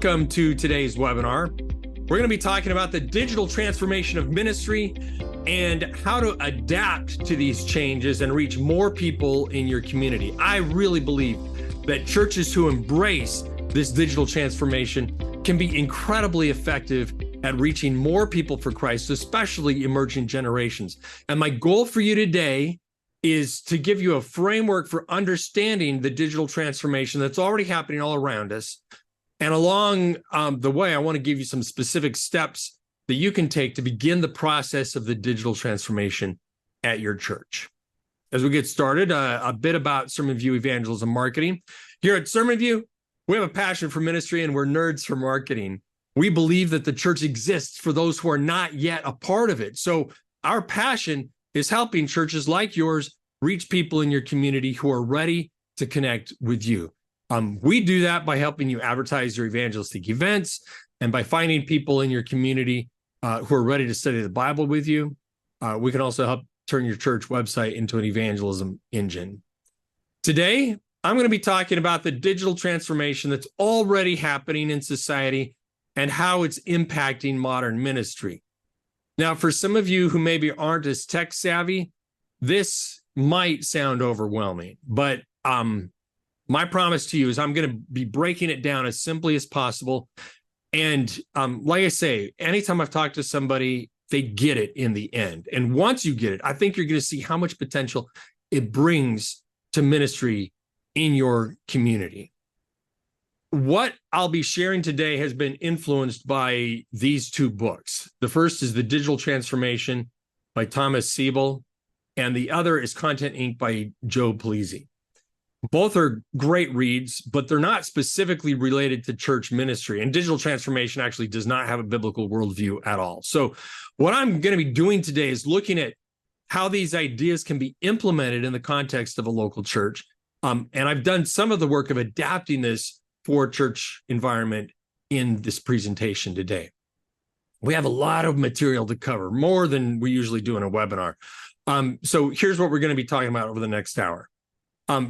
Welcome to today's webinar. We're going to be talking about the digital transformation of ministry and how to adapt to these changes and reach more people in your community. I really believe that churches who embrace this digital transformation can be incredibly effective at reaching more people for Christ, especially emerging generations. And my goal for you today is to give you a framework for understanding the digital transformation that's already happening all around us. And along the way, I want to give you some specific steps that you can take to begin the process of the digital transformation at your church. As we get started, a bit about Sermon View Evangelism Marketing. Here at Sermon View, we have a passion for ministry and we're nerds for marketing. We believe that the church exists for those who are not yet a part of it. So our passion is helping churches like yours reach people in your community who are ready to connect with you. We do that by helping you advertise your evangelistic events and by finding people in your community who are ready to study the Bible with you. We can also help turn your church website into an evangelism engine. Today, I'm going to be talking about the digital transformation that's already happening in society and how it's impacting modern ministry. Now, for some of you who maybe aren't as tech savvy, this might sound overwhelming, but my promise to you is I'm going to be breaking it down as simply as possible. And like I say, anytime I've talked to somebody, they get it in the end. And once you get it, I think you're going to see how much potential it brings to ministry in your community. What I'll be sharing today has been influenced by these two books. The first is The Digital Transformation by Thomas Siebel, and the other is Content Inc. by Joe Polizzi. Both are great reads, but they're not specifically related to church ministry. And digital transformation actually does not have a biblical worldview at all. So what I'm going to be doing today is looking at how these ideas can be implemented in the context of a local church. And I've done some of the work of adapting this for church environment in this presentation today. We have a lot of material to cover, more than we usually do in a webinar. So here's what we're going to be talking about over the next hour.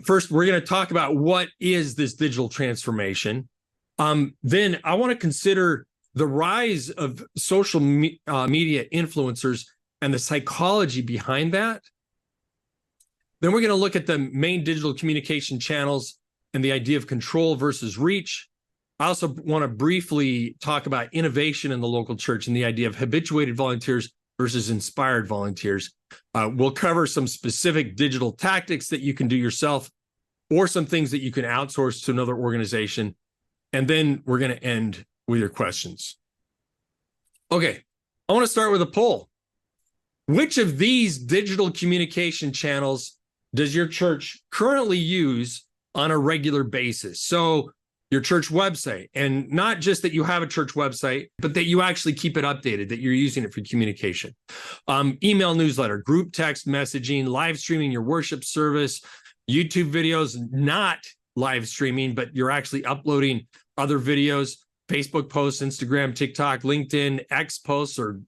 First, we're going to talk about what is this digital transformation. Then I want to consider the rise of social media influencers and the psychology behind that. Then we're going to look at the main digital communication channels and the idea of control versus reach. I also want to briefly talk about innovation in the local church and the idea of habituated volunteers versus inspired volunteers. We'll cover some specific digital tactics that you can do yourself or some things that you can outsource to another organization. And then we're going to end with your questions. Okay, I want to start with a poll. Which of these digital communication channels does your church currently use on a regular basis? So your church website, and not just that you have a church website, but that you actually keep it updated, that you're using it for communication. Email newsletter, group text messaging, live streaming your worship service, YouTube videos, not live streaming, but you're actually uploading other videos, Facebook posts, Instagram, TikTok, LinkedIn, X posts, or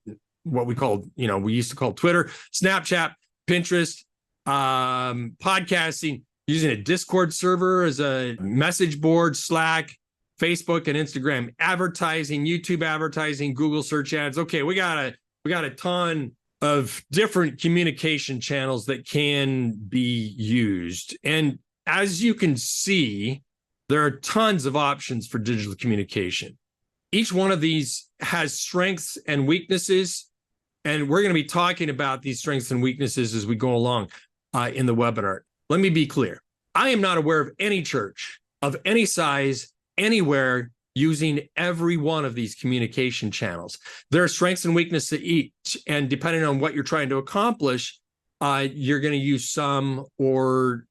what we call, we used to call Twitter, Snapchat, Pinterest, podcasting, using a Discord server as a message board, Slack, Facebook and Instagram advertising, YouTube advertising, Google search ads. Okay, we got a ton of different communication channels that can be used. And as you can see, there are tons of options for digital communication. Each one of these has strengths and weaknesses, and we're going to be talking about these strengths and weaknesses as we go along in the webinar. Let me be clear. I am not aware of any church of any size anywhere using every one of these communication channels. There are strengths and weaknesses to each, and depending on what you're trying to accomplish, you're going to use some or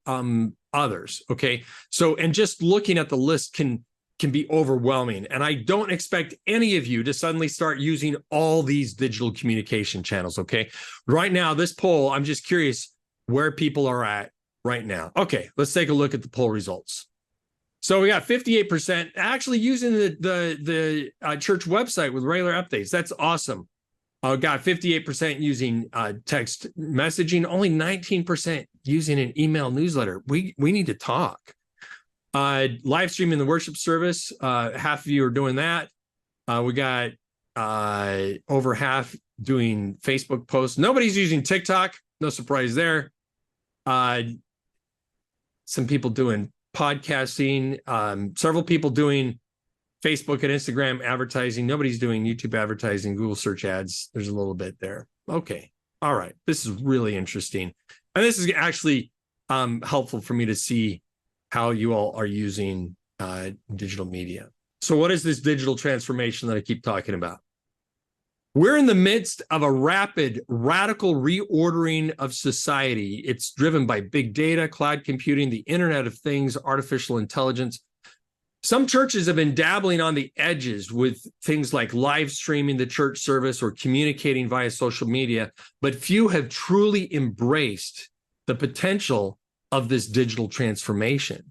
others, okay? So, and just looking at the list can be overwhelming, and I don't expect any of you to suddenly start using all these digital communication channels, okay? Right now, this poll, I'm just curious where people are at right now. Okay, let's take a look at the poll results. So we got 58% actually using the church website with regular updates. That's awesome. Got 58% using text messaging, only 19% using an email newsletter. We need to talk. Live streaming the worship service. Half of you are doing that. We got over half doing Facebook posts. Nobody's using TikTok. No surprise there. Some people doing podcasting. Several people doing Facebook and Instagram advertising. Nobody's doing YouTube advertising, Google search ads. There's a little bit there. Okay. All right. This is really interesting. And this is actually helpful for me to see how you all are using digital media. So what is this digital transformation that I keep talking about? We're in the midst of a rapid, radical reordering of society. It's driven by big data, cloud computing, the Internet of Things, artificial intelligence. Some churches have been dabbling on the edges with things like live streaming the church service or communicating via social media, but few have truly embraced the potential of this digital transformation.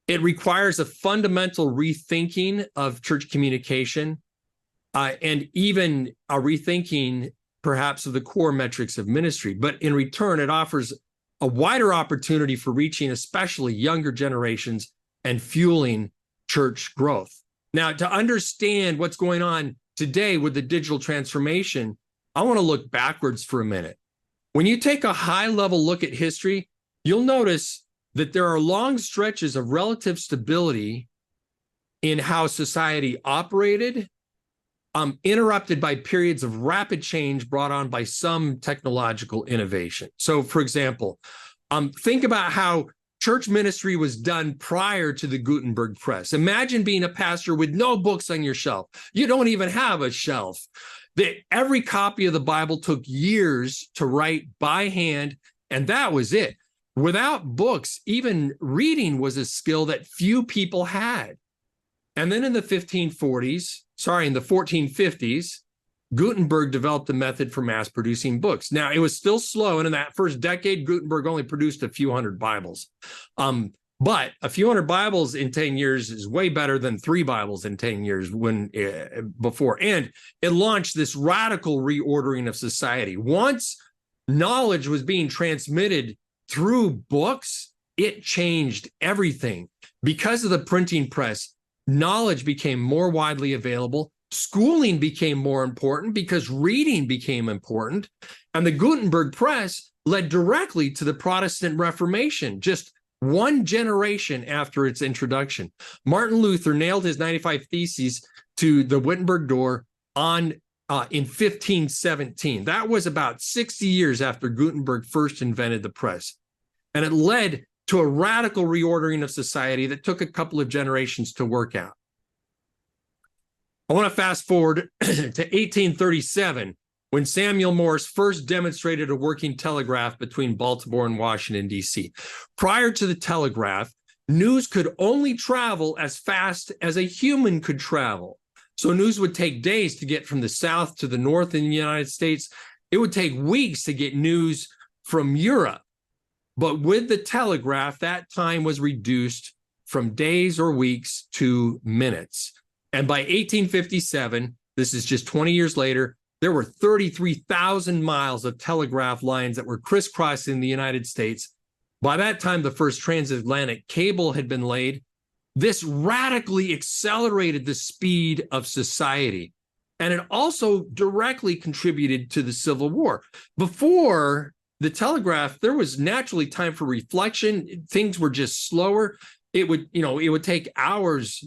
It requires a fundamental rethinking of church communication and even a rethinking, perhaps, of the core metrics of ministry. But in return, it offers a wider opportunity for reaching especially younger generations and fueling church growth. Now, to understand what's going on today with the digital transformation, I want to look backwards for a minute. When you take a high-level look at history, you'll notice that there are long stretches of relative stability in how society operated, interrupted by periods of rapid change brought on by some technological innovation. So, for example, think about how church ministry was done prior to the Gutenberg press. Imagine being a pastor with no books on your shelf. You don't even have a shelf. Every copy of the Bible took years to write by hand, and that was it. Without books, even reading was a skill that few people had. And then in the 1450s, Gutenberg developed a method for mass producing books. Now, it was still slow, and in that first decade, Gutenberg only produced a few hundred Bibles. But a few hundred Bibles in 10 years is way better than 3 Bibles in 10 years before. And it launched this radical reordering of society. Once knowledge was being transmitted through books, it changed everything. Because of the printing press, knowledge became more widely available. Schooling became more important because reading became important. And the Gutenberg press led directly to the Protestant Reformation, just one generation after its introduction. Martin Luther nailed his 95 Theses to the Wittenberg door in 1517. That was about 60 years after Gutenberg first invented the press. And it led to a radical reordering of society that took a couple of generations to work out. I want to fast forward to 1837, when Samuel Morse first demonstrated a working telegraph between Baltimore and Washington, D.C. Prior to the telegraph, news could only travel as fast as a human could travel. So news would take days to get from the South to the North in the United States. It would take weeks to get news from Europe. But with the telegraph, that time was reduced from days or weeks to minutes. And by 1857, this is just 20 years later, there were 33,000 miles of telegraph lines that were crisscrossing the United States. By that time, the first transatlantic cable had been laid. This radically accelerated the speed of society. And it also directly contributed to the Civil War. Before the telegraph, there was naturally time for reflection. Things were just slower. It would take hours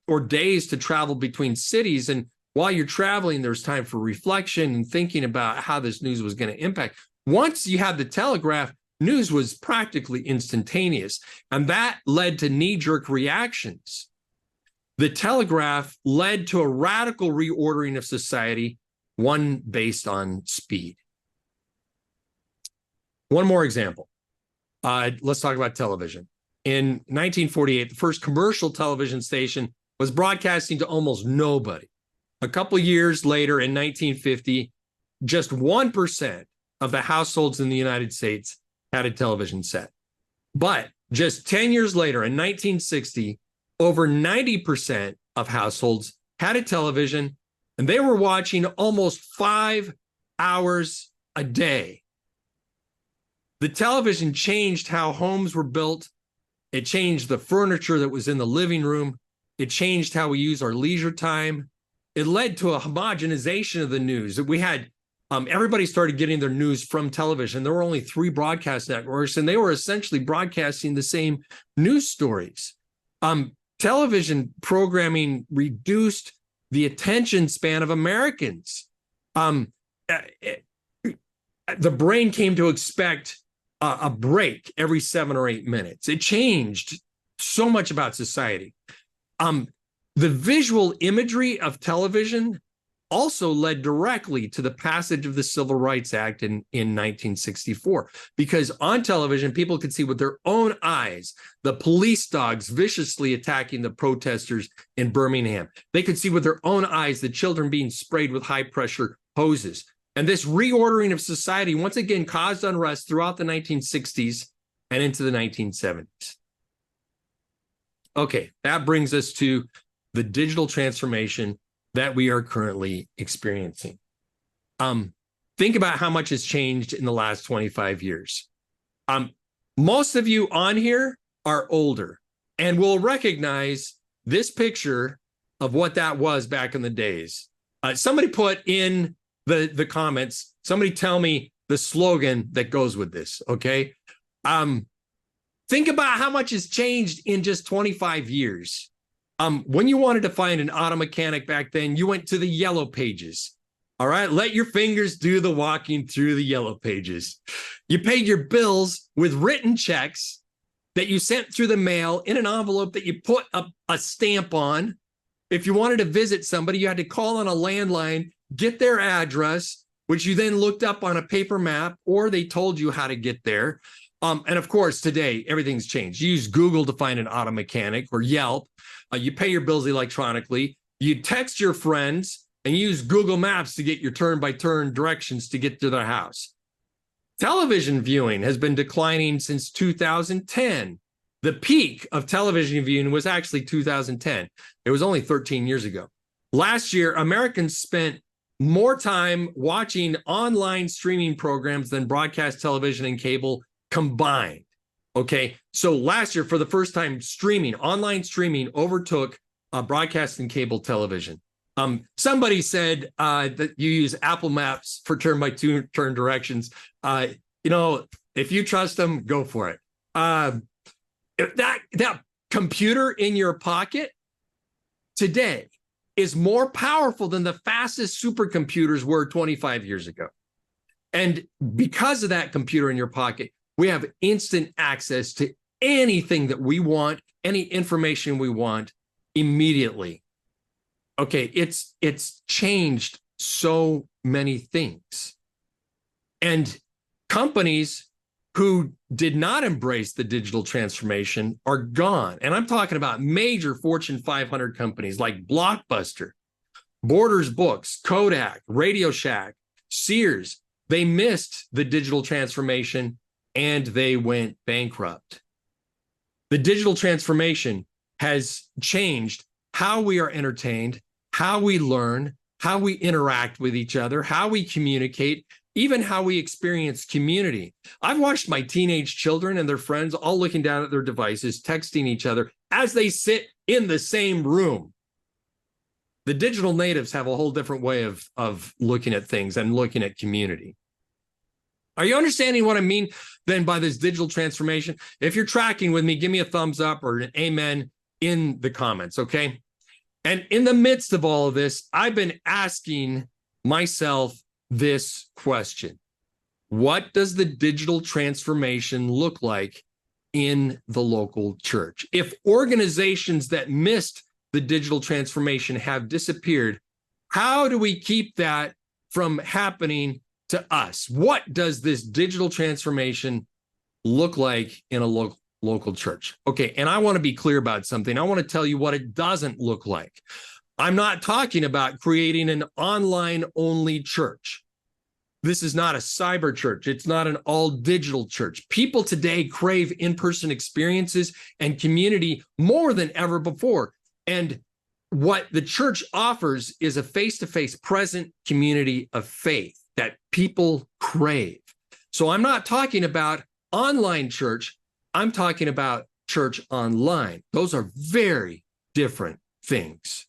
or days to travel between cities. And while you're traveling, there's time for reflection and thinking about how this news was going to impact. Once you had the telegraph, news was practically instantaneous. And that led to knee-jerk reactions. The telegraph led to a radical reordering of society, one based on speed. One more example. Let's talk about television. In 1948, the first commercial television station was broadcasting to almost nobody. A couple years later, in 1950, just 1% of the households in the United States had a television set. But just 10 years later, in 1960, over 90% of households had a television, and they were watching almost 5 hours a day. The television changed how homes were built It changed the furniture that was in the living room. It changed how we use our leisure time. It led to a homogenization of the news. We had everybody started getting their news from television. There were only 3 broadcast networks, and they were essentially broadcasting the same news stories. Television programming reduced the attention span of Americans. The brain came to expect a break every 7 or 8 minutes. It changed so much about society. The visual imagery of television also led directly to the passage of the Civil Rights Act in 1964, because on television, people could see with their own eyes the police dogs viciously attacking the protesters in Birmingham. They could see with their own eyes the children being sprayed with high-pressure hoses. And this reordering of society once again caused unrest throughout the 1960s and into the 1970s. Okay, that brings us to the digital transformation that we are currently experiencing. Think about how much has changed in the last 25 years. Most of you on here are older and will recognize this picture of what that was back in the days. Somebody put in the comments, somebody tell me the slogan that goes with this, okay? Think about how much has changed in just 25 years. When you wanted to find an auto mechanic back then, you went to the yellow pages. All right, let your fingers do the walking through the yellow pages. You paid your bills with written checks that you sent through the mail in an envelope that you put a stamp on. If you wanted to visit somebody, you had to call on a landline, get their address, which you then looked up on a paper map, or they told you how to get there. And of course, today, everything's changed. You use Google to find an auto mechanic or Yelp. You pay your bills electronically. You text your friends and use Google Maps to get your turn-by-turn directions to get to their house. Television viewing has been declining since 2010. The peak of television viewing was actually 2010. It was only 13 years ago. Last year, Americans spent more time watching online streaming programs than broadcast television and cable combined. Okay, so last year, for the first time, online streaming overtook broadcast and cable television. Somebody said that you use Apple Maps for turn-by-turn directions. If you trust them, go for it. That computer in your pocket today is more powerful than the fastest supercomputers were 25 years ago. And because of that computer in your pocket, we have instant access to anything that we want, any information we want immediately. Okay, it's changed so many things. And companies who did not embrace the digital transformation are gone. And I'm talking about major Fortune 500 companies like Blockbuster, Borders Books, Kodak, Radio Shack, Sears. They missed the digital transformation and they went bankrupt. The digital transformation has changed how we are entertained, how we learn, how we interact with each other, how we communicate, even how we experience community. I've watched my teenage children and their friends all looking down at their devices, texting each other as they sit in the same room. The digital natives have a whole different way of looking at things and looking at community. Are you understanding what I mean then by this digital transformation? If you're tracking with me, give me a thumbs up or an amen in the comments, okay? And in the midst of all of this, I've been asking myself this question. What does the digital transformation look like in the local church? If organizations that missed the digital transformation have disappeared, how do we keep that from happening to us? What does this digital transformation look like in a local church? Okay, and I want to be clear about something. I want to tell you what it doesn't look like. I'm not talking about creating an online-only church. This is not a cyber church. It's not an all-digital church. People today crave in-person experiences and community more than ever before. And what the church offers is a face-to-face present community of faith that people crave. So I'm not talking about online church. I'm talking about church online. Those are very different things.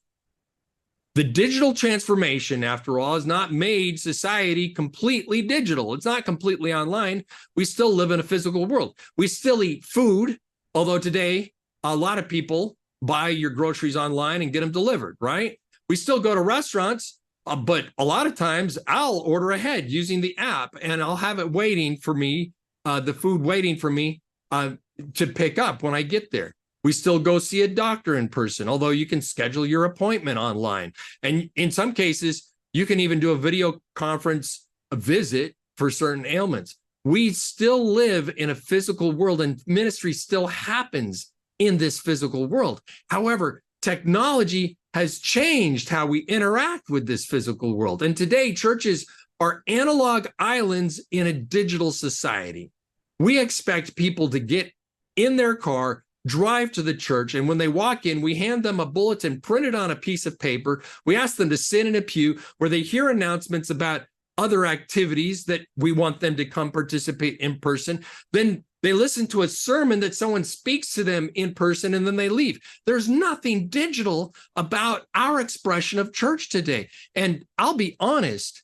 The digital transformation, after all, has not made society completely digital. It's not completely online. We still live in a physical world. We still eat food, although today a lot of people buy your groceries online and get them delivered, right? We still go to restaurants, but a lot of times I'll order ahead using the app and I'll have it waiting for me, the food waiting for me to pick up when I get there. We still go see a doctor in person, although you can schedule your appointment online. And in some cases, you can even do a video conference visit for certain ailments. We still live in a physical world, and ministry still happens in this physical world. However, technology has changed how we interact with this physical world. And today, churches are analog islands in a digital society. We expect people to get in their car, drive to the church, and when they walk in, we hand them a bulletin printed on a piece of paper. We ask them to sit in a pew where they hear announcements about other activities that we want them to come participate in person. Then they listen to a sermon that someone speaks to them in person, and then they leave. There's nothing digital about our expression of church today. And I'll be honest,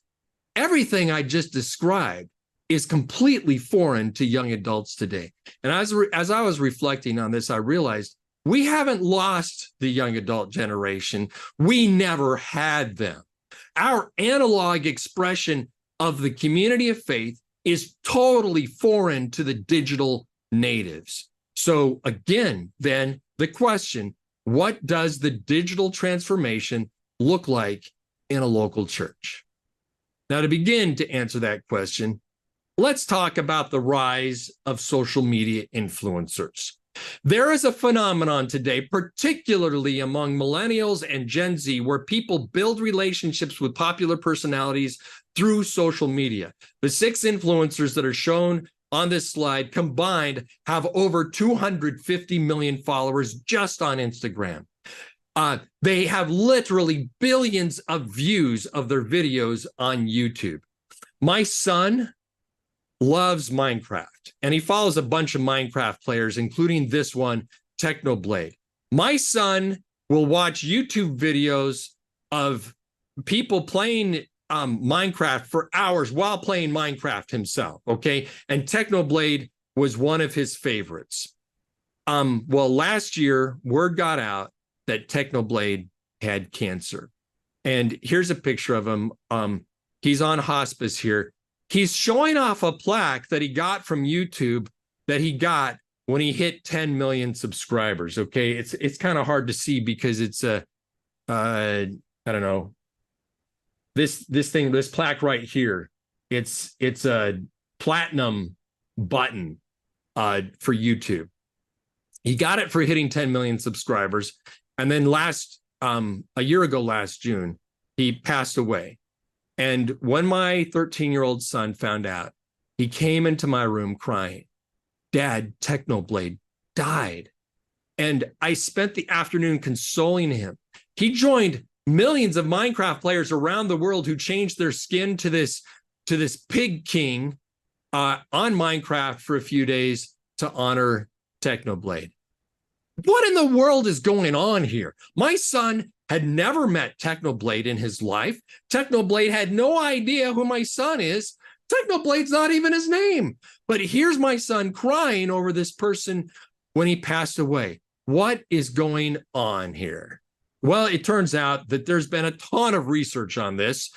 everything I just described is completely foreign to young adults today. And as I was reflecting on this, I realized we haven't lost the young adult generation. We never had them. Our analog expression of the community of faith is totally foreign to the digital natives. So again, then the question, what does the digital transformation look like in a local church? Now, to begin to answer that question, let's talk about the rise of social media influencers. There is a phenomenon today, particularly among millennials and Gen Z, where people build relationships with popular personalities through social media. The 6 influencers that are shown on this slide combined have over 250 million followers just on Instagram. They have literally billions of views of their videos on YouTube. My son loves Minecraft, and he follows a bunch of Minecraft players, including this one, Technoblade. My son will watch YouTube videos of people playing Minecraft for hours while playing Minecraft himself, okay? And Technoblade was one of his favorites. Well, last year, word got out that Technoblade had cancer. And here's a picture of him. He's on hospice here. He's showing off a plaque that he got from YouTube that he got when he hit 10 million subscribers. Okay, it's kind of hard to see because it's a I don't know, this plaque right here. It's a platinum button for YouTube. He got it for hitting 10 million subscribers, and then a year ago, last June, he passed away. And when my 13-year-old son found out, he came into my room crying, "Dad, Technoblade died." And I spent the afternoon consoling him. He joined millions of Minecraft players around the world who changed their skin to this pig king on Minecraft for a few days to honor Technoblade. What in the world is going on here? My son had never met Technoblade in his life. Technoblade had no idea who my son is. Technoblade's not even his name. But here's my son crying over this person when he passed away. What is going on here? Well, it turns out that there's been a ton of research on this.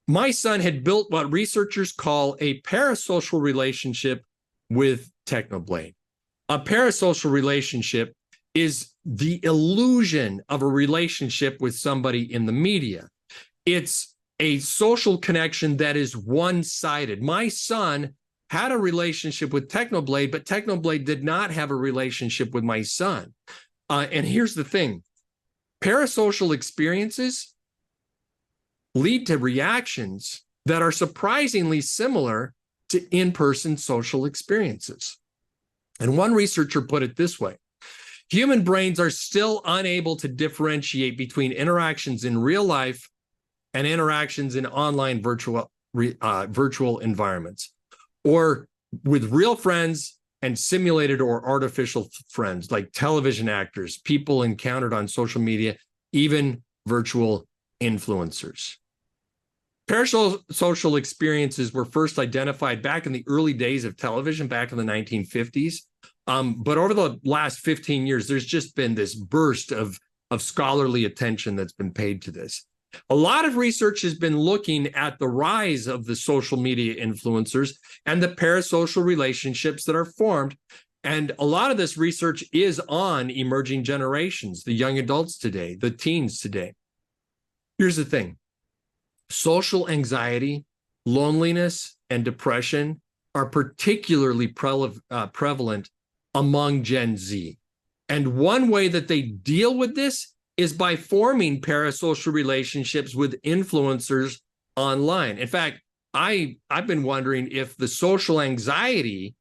My son had built what researchers call a parasocial relationship with Technoblade. A parasocial relationship is the illusion of a relationship with somebody in the media. It's a social connection that is one-sided. My son had a relationship with Technoblade, but Technoblade did not have a relationship with my son. And here's the thing. Parasocial experiences lead to reactions that are surprisingly similar to in-person social experiences. And one researcher put it this way: human brains are still unable to differentiate between interactions in real life and interactions in online virtual environments, or with real friends and simulated or artificial friends like television actors, people encountered on social media, even virtual influencers. Parasocial experiences were first identified back in the early days of television, back in the 1950s. But over the last 15 years, there's just been this burst of scholarly attention that's been paid to this. A lot of research has been looking at the rise of the social media influencers and the parasocial relationships that are formed. And a lot of this research is on emerging generations, the young adults today, the teens today. Here's the thing. Social anxiety, loneliness, and depression are particularly prevalent among Gen Z. And one way that they deal with this is by forming parasocial relationships with influencers online. In fact, I've been wondering if the social anxiety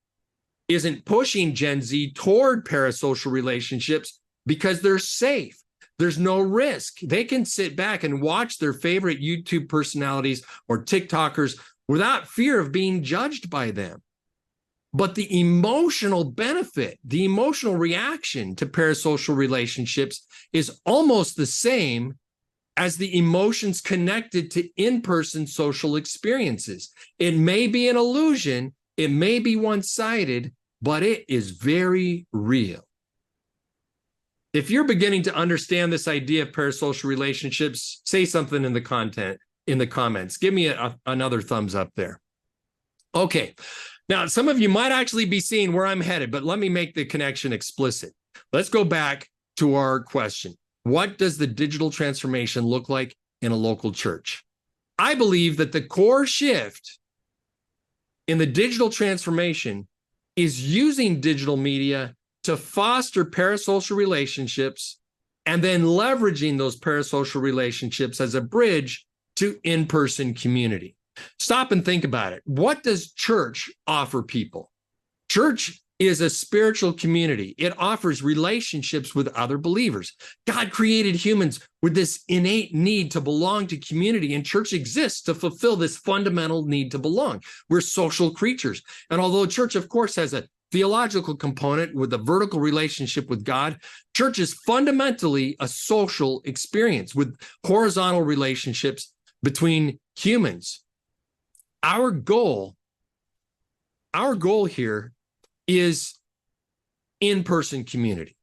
isn't pushing Gen Z toward parasocial relationships because they're safe. There's no risk. They can sit back and watch their favorite YouTube personalities or TikTokers without fear of being judged by them. But the emotional benefit, the emotional reaction to parasocial relationships is almost the same as the emotions connected to in-person social experiences. It may be an illusion, it may be one-sided, but it is very real. If you're beginning to understand this idea of parasocial relationships, say something in the comments. Give me another thumbs up there. Okay. Now, some of you might actually be seeing where I'm headed, but let me make the connection explicit. Let's go back to our question. What does the digital transformation look like in a local church? I believe that the core shift in the digital transformation is using digital media to foster parasocial relationships and then leveraging those parasocial relationships as a bridge to in-person community. Stop and think about it. What does church offer people? Church is a spiritual community. It offers relationships with other believers. God created humans with this innate need to belong to community, and church exists to fulfill this fundamental need to belong. We're social creatures. And although church, of course, has a theological component with a vertical relationship with God, church is fundamentally a social experience with horizontal relationships between humans. Our goal here is in-person community.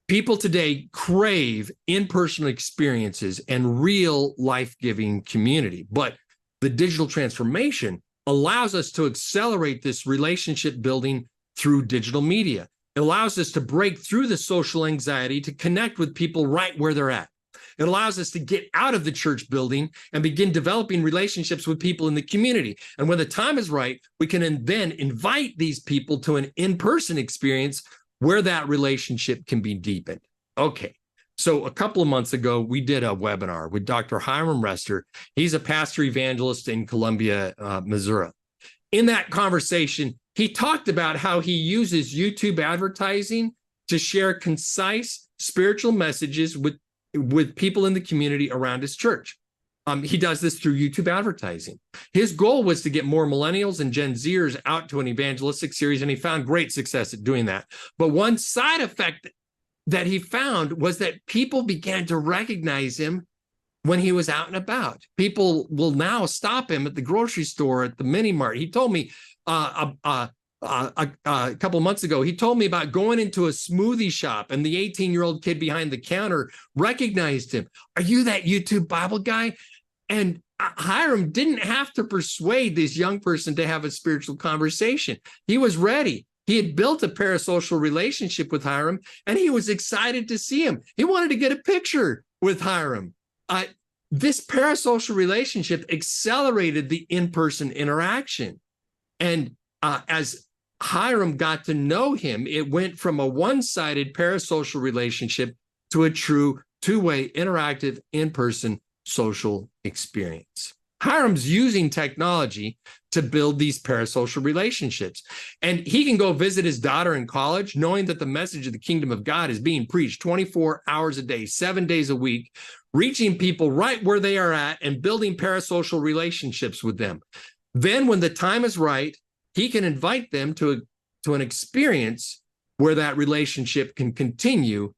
People today crave in-person experiences and real life-giving community, but the digital transformation allows us to accelerate this relationship building through digital media. It allows us to break through the social anxiety to connect with people right where they're at. It allows us to get out of the church building and begin developing relationships with people in the community. And when the time is right, we can then invite these people to an in-person experience where that relationship can be deepened. Okay, so a couple of months ago, we did a webinar with Dr. Hiram Rester. He's a pastor evangelist in Columbia, Missouri. In that conversation, he talked about how he uses YouTube advertising to share concise spiritual messages with people in the community around his church. He does this through YouTube advertising. His goal was to get more millennials and Gen Zers out to an evangelistic series, and he found great success at doing that. But one side effect that he found was that people began to recognize him when he was out and about. People will now stop him at the grocery store, at the mini mart. He told me a couple months ago, he told me about going into a smoothie shop and the 18-year-old kid behind the counter recognized him. Are you that YouTube Bible guy? And Hiram didn't have to persuade this young person to have a spiritual conversation. He was ready. He had built a parasocial relationship with Hiram, and he was excited to see him. He wanted to get a picture with Hiram. This parasocial relationship accelerated the in-person interaction. And as Hiram got to know him, it went from a one-sided parasocial relationship to a true two-way interactive in-person social experience. Hiram's using technology to build these parasocial relationships. And he can go visit his daughter in college, knowing that the message of the kingdom of God is being preached 24 hours a day, 7 days a week, reaching people right where they are at and building parasocial relationships with them. Then when the time is right, he can invite them to to an experience where that relationship can continue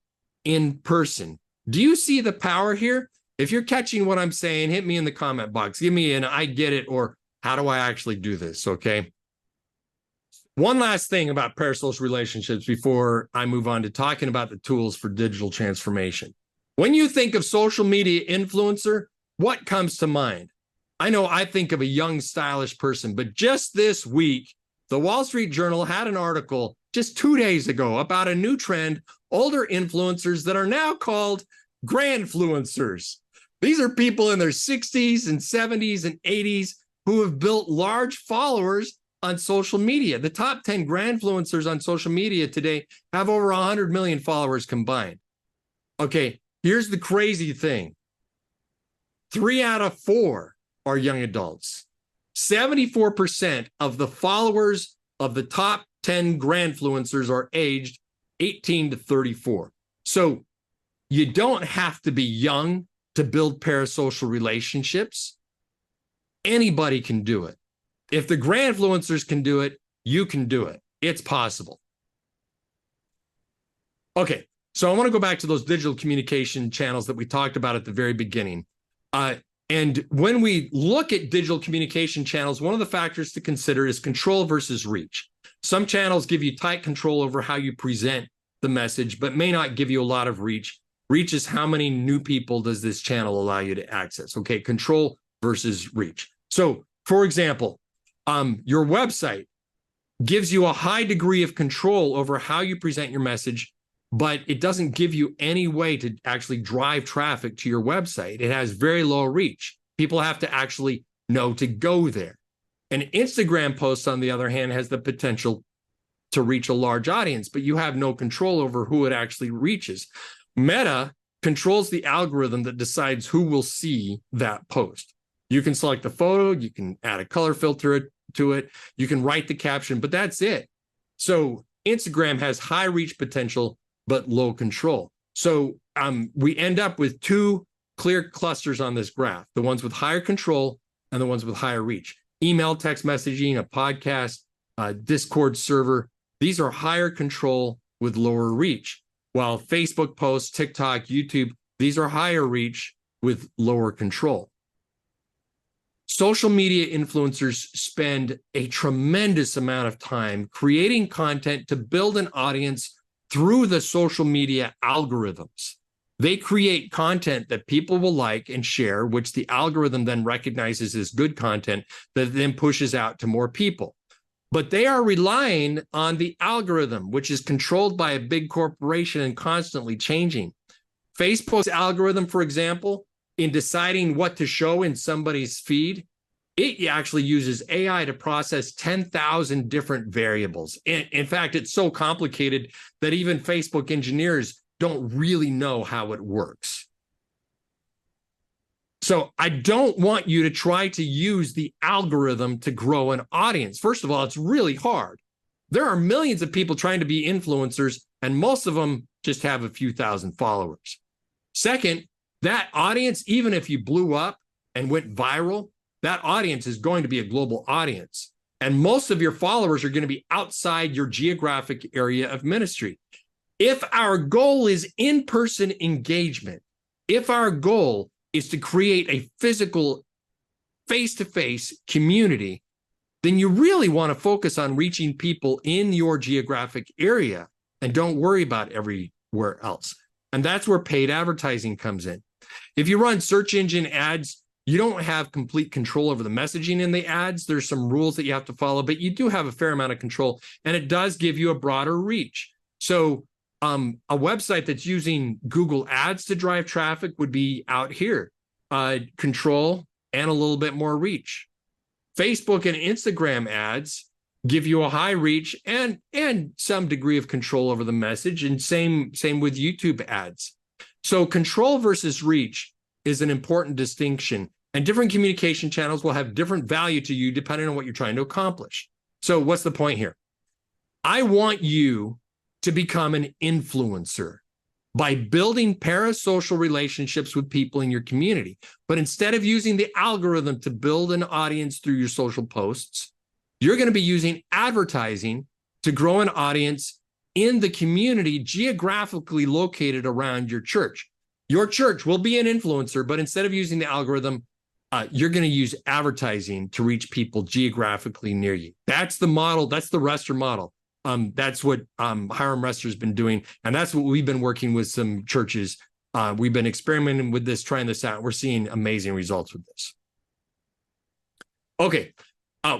in person. Do you see the power here? If you're catching what I'm saying, hit me in the comment box. Give me an I get it, or how do I actually do this, okay? One last thing about parasocial relationships before I move on to talking about the tools for digital transformation. When you think of social media influencer, what comes to mind? I know I think of a young, stylish person, but just this week, the Wall Street Journal had an article just 2 days ago about a new trend, older influencers that are now called grandfluencers. These are people in their 60s and 70s and 80s who have built large followers on social media. The top 10 grandfluencers on social media today have over 100 million followers combined. Okay, here's the crazy thing. 3 out of 4 are young adults. 74% of the followers of the top 10 grandfluencers are aged 18 to 34. So you don't have to be young to build parasocial relationships. Anybody can do it. If the grandfluencers can do it, you can do it. It's possible. Okay, so I want to go back to those digital communication channels that we talked about at the very beginning. And when we look at digital communication channels, one of the factors to consider is control versus reach. Some channels give you tight control over how you present the message, but may not give you a lot of reach. Reach is how many new people does this channel allow you to access? Okay, control versus reach. So, for example, your website gives you a high degree of control over how you present your message, but it doesn't give you any way to actually drive traffic to your website. It has very low reach. People have to actually know to go there. An Instagram post, on the other hand, has the potential to reach a large audience, but you have no control over who it actually reaches. Meta controls the algorithm that decides who will see that post. You can select the photo, you can add a color filter to it, you can write the caption, but that's it. So Instagram has high reach potential, but low control. So we end up with 2 clear clusters on this graph, the ones with higher control and the ones with higher reach. Email, text messaging, a podcast, Discord server, these are higher control with lower reach. While Facebook posts, TikTok, YouTube, these are higher reach with lower control. Social media influencers spend a tremendous amount of time creating content to build an audience through the social media algorithms. They create content that people will like and share, which the algorithm then recognizes as good content that then pushes out to more people. But they are relying on the algorithm, which is controlled by a big corporation and constantly changing. Facebook's algorithm, for example, in deciding what to show in somebody's feed, it actually uses AI to process 10,000 different variables. In fact, it's so complicated that even Facebook engineers don't really know how it works. So I don't want you to try to use the algorithm to grow an audience. First of all, it's really hard. There are millions of people trying to be influencers, and most of them just have a few thousand followers. Second, that audience, even if you blew up and went viral, that audience is going to be a global audience. And most of your followers are going to be outside your geographic area of ministry. If our goal is in-person engagement, if our goal is to create a physical face-to-face community, then you really want to focus on reaching people in your geographic area and don't worry about everywhere else. And that's where paid advertising comes in. If you run search engine ads, you don't have complete control over the messaging in the ads. There's some rules that you have to follow, but you do have a fair amount of control, and it does give you a broader reach. So a website that's using Google Ads to drive traffic would be out here, control and a little bit more reach. Facebook and Instagram ads give you a high reach and some degree of control over the message, and same with YouTube ads. So control versus reach is an important distinction, and different communication channels will have different value to you depending on what you're trying to accomplish. So what's the point here? I want you to become an influencer by building parasocial relationships with people in your community. But instead of using the algorithm to build an audience through your social posts, you're going to be using advertising to grow an audience in the community geographically located around your church. Your church will be an influencer, but instead of using the algorithm, you're going to use advertising to reach people geographically near you. That's the model. That's the Rester model. That's what Hiram Rester has been doing. And that's what we've been working with some churches. We've been experimenting with this, trying this out. We're seeing amazing results with this. Okay.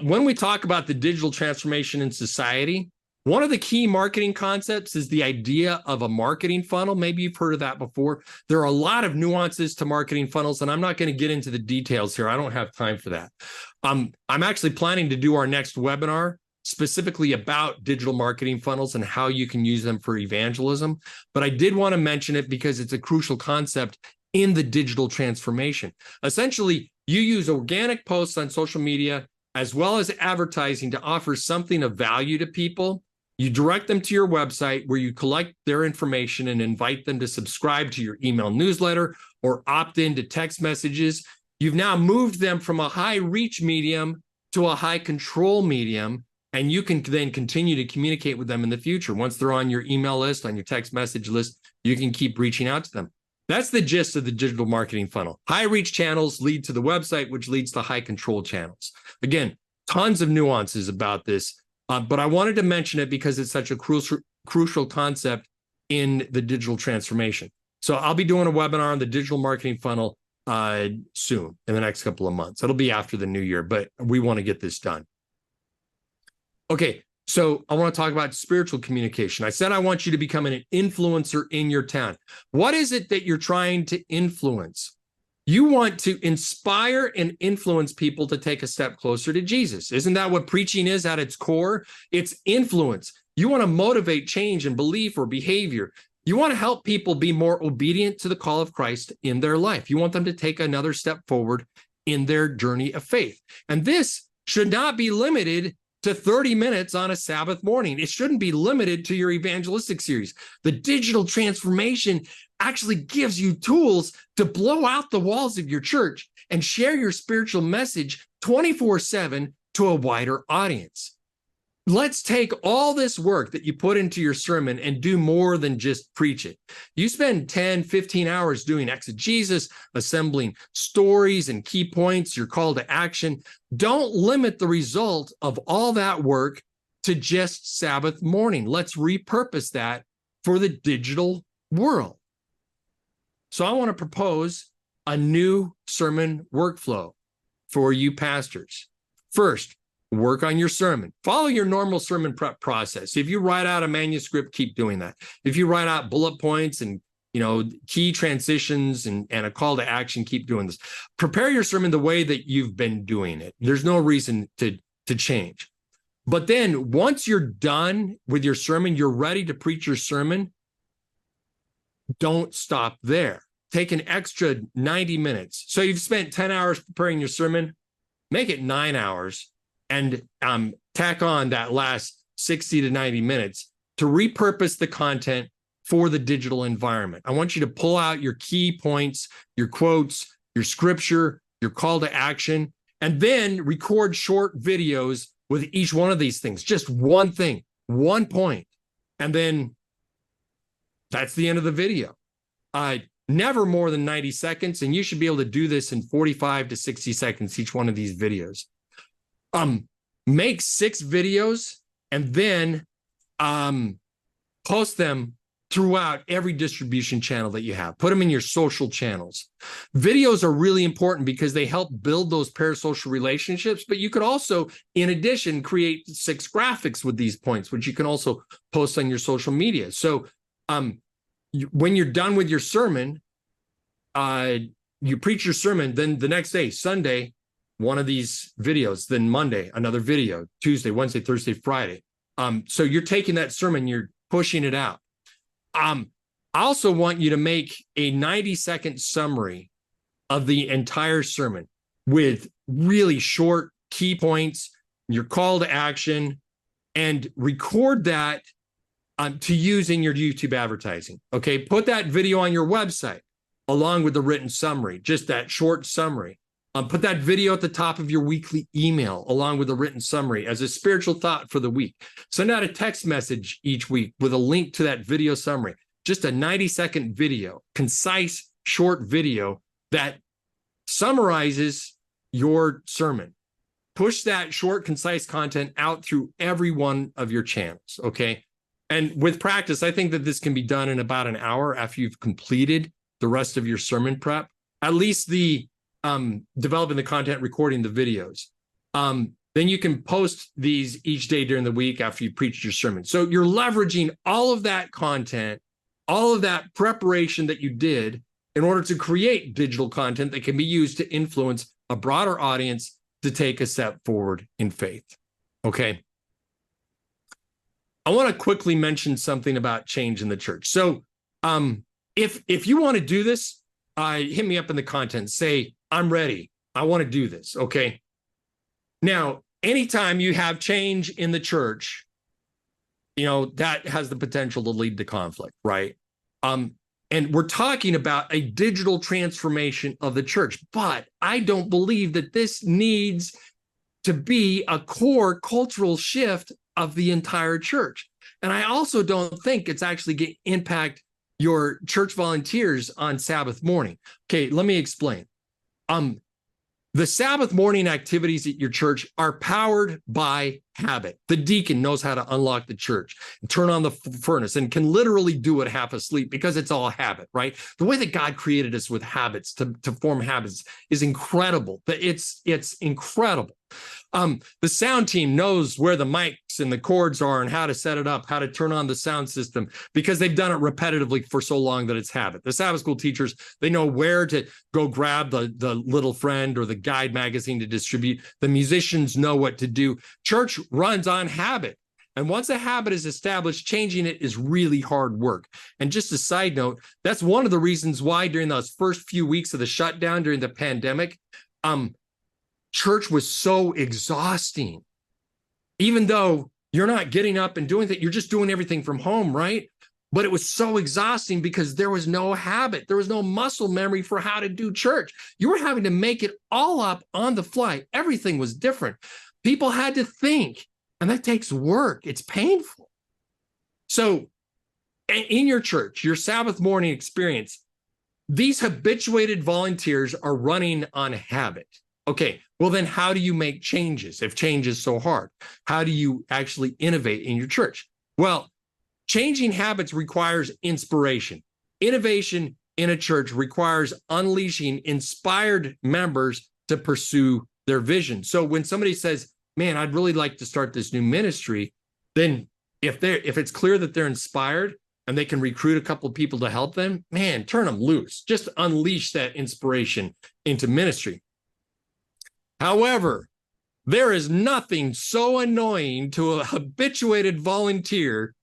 When we talk about the digital transformation in society, one of the key marketing concepts is the idea of a marketing funnel. Maybe you've heard of that before. There are a lot of nuances to marketing funnels, and I'm not going to get into the details here. I don't have time for that. I'm actually planning to do our next webinar specifically about digital marketing funnels and how you can use them for evangelism. But I did want to mention it because it's a crucial concept in the digital transformation. Essentially, you use organic posts on social media as well as advertising to offer something of value to people. You direct them to your website where you collect their information and invite them to subscribe to your email newsletter or opt in to text messages. You've now moved them from a high reach medium to a high control medium, and you can then continue to communicate with them in the future. Once they're on your email list, on your text message list, you can keep reaching out to them. That's the gist of the digital marketing funnel. High reach channels lead to the website, which leads to high control channels. Again, tons of nuances about this. But I wanted to mention it because it's such a crucial concept in the digital transformation. So I'll be doing a webinar on the digital marketing funnel soon, in the next couple of months. It'll be after the new year, but we want to get this done. Okay, so I want to talk about spiritual communication. I said I want you to become an influencer in your town. What is it that you're trying to influence? You want to inspire and influence people to take a step closer to Jesus. Isn't that what preaching is at its core? It's influence. You want to motivate change in belief or behavior. You want to help people be more obedient to the call of Christ in their life. You want them to take another step forward in their journey of faith. And this should not be limited to 30 minutes on a Sabbath morning. It shouldn't be limited to your evangelistic series. The digital transformation actually gives you tools to blow out the walls of your church and share your spiritual message 24/7 to a wider audience. Let's take all this work that you put into your sermon and do more than just preach it. You spend 10, 15 hours doing exegesis, assembling stories and key points, your call to action. Don't limit the result of all that work to just Sabbath morning. Let's repurpose that for the digital world. So I want to propose a new sermon workflow for you pastors. First, work on your sermon. Follow your normal sermon prep process. If you write out a manuscript, keep doing that. If you write out bullet points and key transitions and a call to action, keep doing this. Prepare your sermon the way that you've been doing it. There's no reason to change. But then once you're done with your sermon, you're ready to preach your sermon, don't stop there. Take an extra 90 minutes. So you've spent 10 hours preparing your sermon, make it 9 hours and tack on that last 60 to 90 minutes to repurpose the content for the digital environment. I want you to pull out your key points, your quotes, your scripture, your call to action, and then record short videos with each one of these things. Just one thing, one point. And then that's the end of the video. Never more than 90 seconds, and you should be able to do this in 45 to 60 seconds, each one of these videos. Make 6 videos and then post them throughout every distribution channel that you have. Put them in your social channels. Videos are really important because they help build those parasocial relationships, but you could also, in addition, create 6 graphics with these points, which you can also post on your social media. So when you're done with your sermon, you preach your sermon, then the next day, Sunday, one of these videos, then Monday, another video, Tuesday, Wednesday, Thursday, Friday. So you're taking that sermon, you're pushing it out. I also want you to make a 90-second summary of the entire sermon with really short key points, your call to action, and record that to use in your YouTube advertising. Okay, put that video on your website along with the written summary, just that short summary. Put that video at the top of your weekly email, along with a written summary as a spiritual thought for the week. Send out a text message each week with a link to that video summary. Just a 90-second video, concise, short video that summarizes your sermon. Push that short, concise content out through every one of your channels, okay? And with practice, I think that this can be done in about an hour after you've completed the rest of your sermon prep, at least the developing the content, recording the videos. Then you can post these each day during the week after you preach your sermon. So you're leveraging all of that content, all of that preparation that you did in order to create digital content that can be used to influence a broader audience to take a step forward in faith. Okay. I want to quickly mention something about change in the church. So if you want to do this, hit me up in the content. Say, I'm ready. I want to do this. Okay. Now, anytime you have change in the church, that has the potential to lead to conflict, right? And we're talking about a digital transformation of the church, but I don't believe that this needs to be a core cultural shift of the entire church. And I also don't think it's actually going to impact your church volunteers on Sabbath morning. Okay, let me explain. The Sabbath morning activities at your church are powered by habit. The deacon knows how to unlock the church and turn on the furnace and can literally do it half asleep because it's all habit, right? The way that God created us with habits to form habits is incredible. It's incredible. The sound team knows where the mics and the cords are and how to set it up, how to turn on the sound system, because they've done it repetitively for so long that it's habit. The Sabbath school teachers, they know where to go grab the little friend or the guide magazine to distribute. The musicians know what to do. Church runs on habit. And once a habit is established, changing it is really hard work. And just a side note, that's one of the reasons why during those first few weeks of the shutdown during the pandemic, church was so exhausting. Even though you're not getting up and doing that, you're just doing everything from home, right? But it was so exhausting because there was no habit. There was no muscle memory for how to do church. You were having to make it all up on the fly. Everything was different. People had to think, and that takes work. It's painful. So in your church, your Sabbath morning experience, these habituated volunteers are running on habit. Okay, well then how do you make changes if change is so hard? How do you actually innovate in your church? Well, changing habits requires inspiration. Innovation in a church requires unleashing inspired members to pursue their vision. So when somebody says, man, I'd really like to start this new ministry, then if it's clear that they're inspired and they can recruit a couple of people to help them, man, turn them loose. Just unleash that inspiration into ministry. However, there is nothing so annoying to a habituated volunteer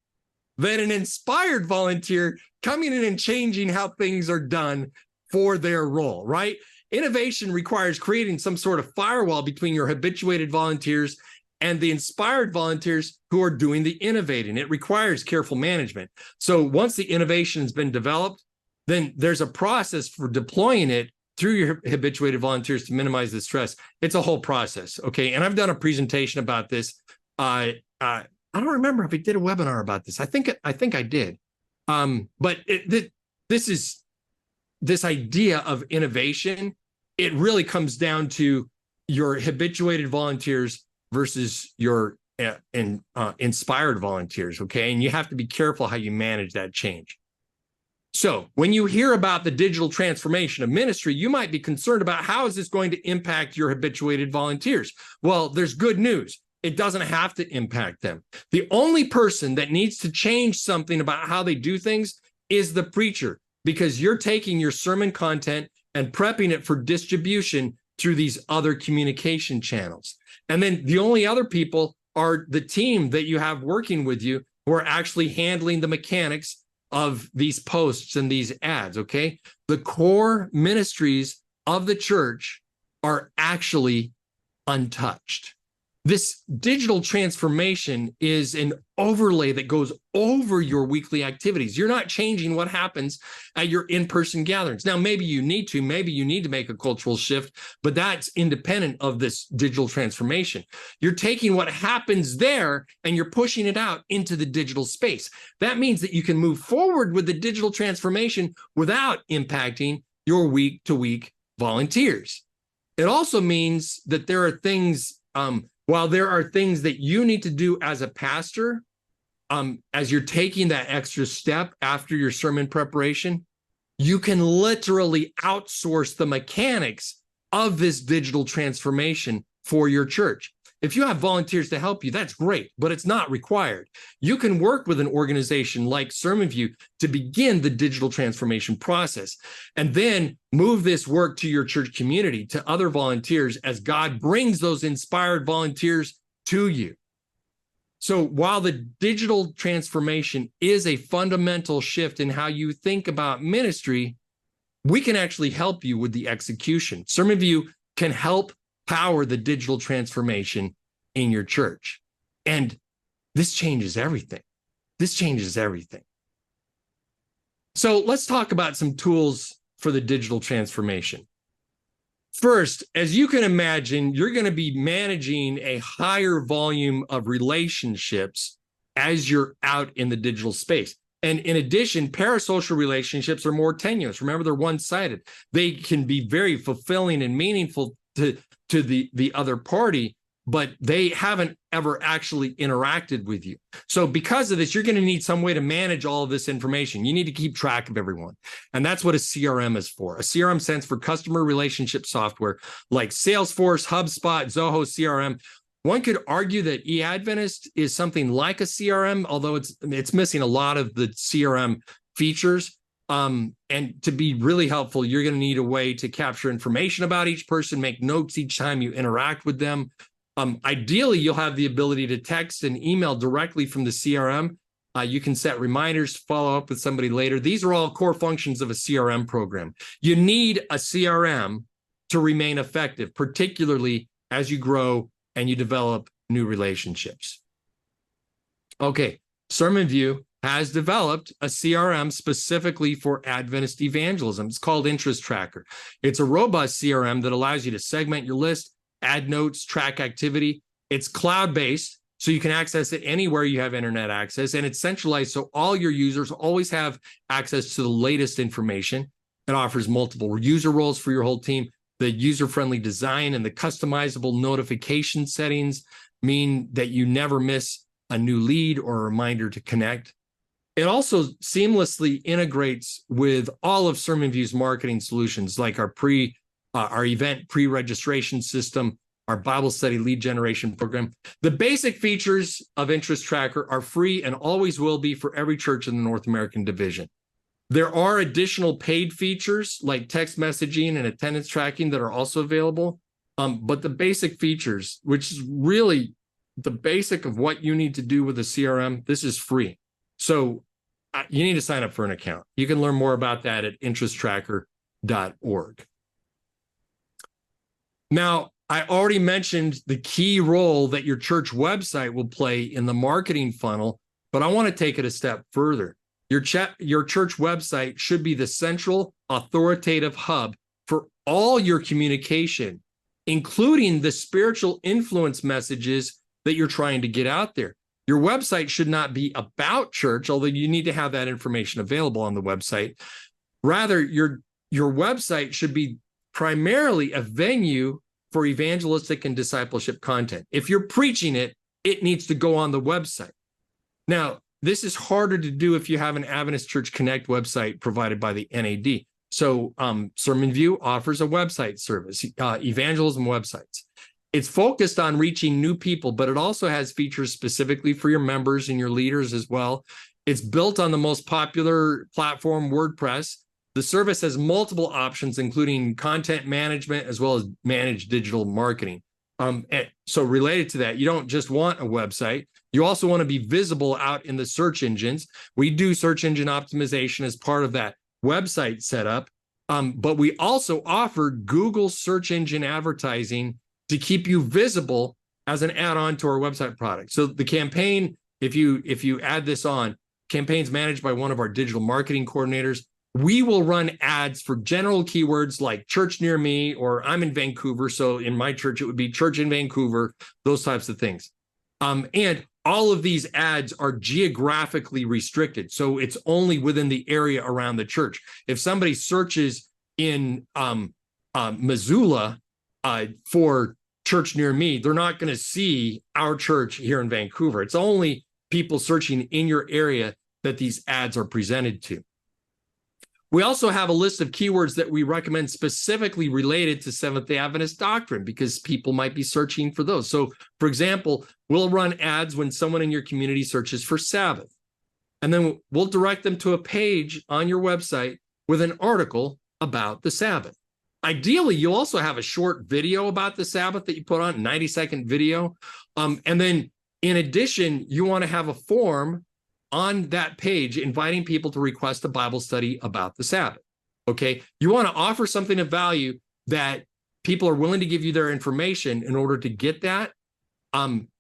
than an inspired volunteer coming in and changing how things are done for their role, right? Innovation requires creating some sort of firewall between your habituated volunteers and the inspired volunteers who are doing the innovating. It requires careful management. So once the innovation has been developed, then there's a process for deploying it through your habituated volunteers to minimize the stress. It's a whole process, okay? And I've done a presentation about this. I don't remember if I did a webinar about this. I think I did. But this idea of innovation, it really comes down to your habituated volunteers versus your inspired volunteers, okay? And you have to be careful how you manage that change. So when you hear about the digital transformation of ministry, you might be concerned about how is this going to impact your habituated volunteers? Well, there's good news. It doesn't have to impact them. The only person that needs to change something about how they do things is the preacher, because you're taking your sermon content and prepping it for distribution through these other communication channels. And then the only other people are the team that you have working with you who are actually handling the mechanics of these posts and these ads, okay? The core ministries of the church are actually untouched. This digital transformation is an overlay that goes over your weekly activities. You're not changing what happens at your in-person gatherings. Now, maybe you need to make a cultural shift, but that's independent of this digital transformation. You're taking what happens there and you're pushing it out into the digital space. That means that you can move forward with the digital transformation without impacting your week-to-week volunteers. It also means that there are things, while there are things that you need to do as a pastor, as you're taking that extra step after your sermon preparation, you can literally outsource the mechanics of this digital transformation for your church. If you have volunteers to help you, that's great, but it's not required. You can work with an organization like SermonView to begin the digital transformation process, and then move this work to your church community, to other volunteers, as God brings those inspired volunteers to you. So while the digital transformation is a fundamental shift in how you think about ministry, we can actually help you with the execution. SermonView can help power the digital transformation in your church. And this changes everything. This changes everything. So let's talk about some tools for the digital transformation. First, as you can imagine, you're going to be managing a higher volume of relationships as you're out in the digital space. And in addition, parasocial relationships are more tenuous. Remember, they're one-sided. They can be very fulfilling and meaningful to the other party, but they haven't ever actually interacted with you. So because of this, you're going to need some way to manage all of this information. You need to keep track of everyone. And that's what a CRM is for. A CRM stands for customer relationship software, like Salesforce, HubSpot, Zoho CRM. One could argue that eAdventist is something like a CRM, although it's missing a lot of the CRM features. And to be really helpful, you're going to need a way to capture information about each person, make notes each time you interact with them. Ideally, you'll have the ability to text and email directly from the CRM. You can set reminders to follow up with somebody later. These are all core functions of a CRM program. You need a CRM to remain effective, particularly as you grow and you develop new relationships. Okay, SermonView has developed a CRM specifically for Adventist evangelism. It's called Interest Tracker. It's a robust CRM that allows you to segment your list, add notes, track activity. It's cloud-based, so you can access it anywhere you have internet access, and it's centralized so all your users always have access to the latest information. It offers multiple user roles for your whole team. The user-friendly design and the customizable notification settings mean that you never miss a new lead or a reminder to connect. It also seamlessly integrates with all of SermonView's marketing solutions, like our event pre-registration system, our Bible study lead generation program. The basic features of Interest Tracker are free and always will be for every church in the North American division. There are additional paid features like text messaging and attendance tracking that are also available. But the basic features, which is really the basic of what you need to do with a CRM, this is free. So you need to sign up for an account. You can learn more about that at interesttracker.org. Now, I already mentioned the key role that your church website will play in the marketing funnel, but I want to take it a step further. Your church website should be the central authoritative hub for all your communication, including the spiritual influence messages that you're trying to get out there. Your website should not be about church, although you need to have that information available on the website. Rather, your website should be primarily a venue for evangelistic and discipleship content. If you're preaching it, it needs to go on the website. Now, this is harder to do if you have an Adventist Church Connect website provided by the NAD. So SermonView offers a website service, evangelism websites. It's focused on reaching new people, but it also has features specifically for your members and your leaders as well. It's built on the most popular platform, WordPress. The service has multiple options, including content management as well as managed digital marketing. So related to that, you don't just want a website. You also want to be visible out in the search engines. We do search engine optimization as part of that website setup, but we also offer Google search engine advertising to keep you visible as an add-on to our website product. So the campaign, if you add this on, campaigns managed by one of our digital marketing coordinators. We will run ads for general keywords like church near me, or I'm in Vancouver. So in my church, it would be church in Vancouver, those types of things. And all of these ads are geographically restricted. So it's only within the area around the church. If somebody searches in Missoula for church near me, they're not going to see our church here in Vancouver. It's only people searching in your area that these ads are presented to. We also have a list of keywords that we recommend specifically related to Seventh-day Adventist doctrine, because people might be searching for those. So, for example, we'll run ads when someone in your community searches for Sabbath. And then we'll direct them to a page on your website with an article about the Sabbath. Ideally, you'll also have a short video about the Sabbath that you put on, 90-second video. And then in addition, you want to have a form on that page inviting people to request a Bible study about the Sabbath. Okay, you want to offer something of value that people are willing to give you their information in order to get that.